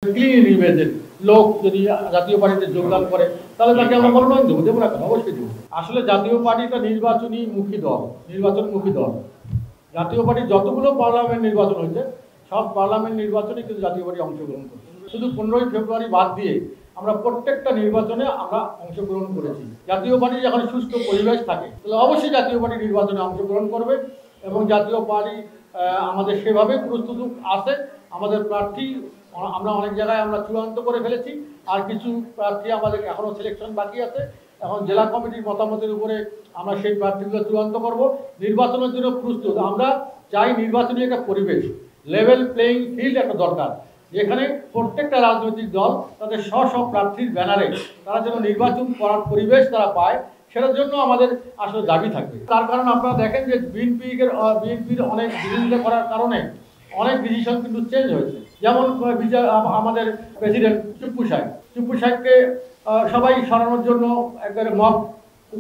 Clean ইমেজের লোক যদি জাতীয় পার্টিতে যোগদান করে তাহলে তাকে আমরা মনোনয়ন দেবো, দেবো না কেন, অবশ্যই দেবো। আসলে জাতীয় পার্টিটা নির্বাচনমুখী দল। জাতীয় পার্টির যতগুলো পার্লামেন্ট নির্বাচন হয়েছে সব পার্লামেন্ট নির্বাচনে কিন্তু জাতীয় পার্টি অংশগ্রহণ করেছে। শুধু 15ই ফেব্রুয়ারি বাদ দিয়ে আমরা প্রত্যেকটা নির্বাচনে আমরা অংশগ্রহণ করেছি। জাতীয় পার্টি যখন সুস্থ পরিবেশ থাকে তাহলে অবশ্যই জাতীয় পার্টি নির্বাচনে অংশগ্রহণ করবে এবং জাতীয় পার্টি আমাদের সেভাবে প্রস্তুত আছে। আমাদের প্রার্থী আমরা অনেক জায়গায় আমরা চূড়ান্ত করে ফেলেছি, আর কিছু প্রার্থী আমাদের এখনও সিলেকশন বাকি আছে। এখন জেলা কমিটির মতামতের উপরে আমরা সেই প্রার্থীগুলো চূড়ান্ত করব। নির্বাচনের জন্য প্রস্তুত আমরা চাই। নির্বাচনী একটা পরিবেশ, লেভেল প্লেয়িং ফিল্ড একটা দরকার, যেখানে প্রত্যেকটা রাজনৈতিক দল তাদের স্ব প্রার্থীর ব্যানারে তারা যেন নির্বাচন করার পরিবেশ তারা পায়, সেটার জন্য আমাদের আসলে দাবি থাকবে। তার কারণ আপনারা দেখেন যে বিএনপির অনেক বিরোধিতা করার কারণে অনেক ডিসিশন কিন্তু চেঞ্জ হয়েছে। যেমন আমাদের প্রেসিডেন্ট চুপ্পু সাহেবকে সবাই সরানোর জন্য একবারে মব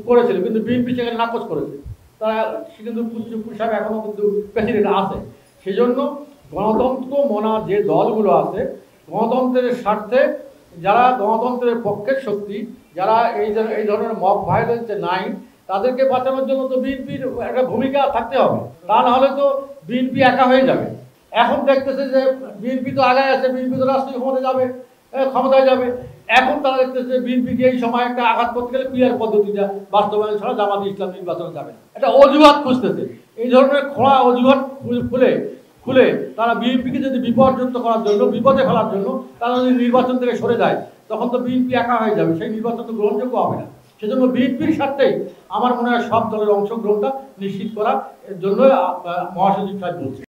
করেছিল, কিন্তু বিএনপি সেখানে নাকচ করেছে। তারা কিন্তু চুপ্পু সাহেব এখনও কিন্তু প্রেসিডেন্ট আছে। সেই জন্য গণতন্ত্র মনা যে দলগুলো আছে, গণতন্ত্রের স্বার্থে যারা গণতন্ত্রের পক্ষের শক্তি, যারা এই ধরনের মব ভায়োলেন্সে নাই, তাদেরকে বাঁচানোর জন্য তো বিএনপির একটা ভূমিকা থাকতে হবে। তা নাহলে তো বিএনপি একা হয়ে যাবে। এখন দেখতেছে যে বিএনপি তো আগায় আছে, বিএনপি তো রাষ্ট্রীয় ক্ষমতায় যাবে। এখন তারা দেখতেছে বিএনপিকে এই সময় একটা আঘাত করতে গেলে পিয়ার পদ্ধতিটা বাস্তবায়ন ছাড়া জামাতে ইসলাম নির্বাচনে যাবে না। এটা অজুহাত খুঁজতেছে। এই ধরনের খোলা অজুহাত খুলে তারা বিএনপিকে যদি বিপর্যস্ত করার জন্য, বিপদে ফেলার জন্য তারা যদি নির্বাচন থেকে সরে যায়, তখন তো বিএনপি একা হয়ে যাবে, সেই নির্বাচন তো গ্রহণযোগ্য হবে না। সেজন্য বিএনপির স্বার্থেই আমার মনে হয় সব দলের অংশগ্রহণটা নিশ্চিত করার জন্য মহাসচিব সাহেব বলছে।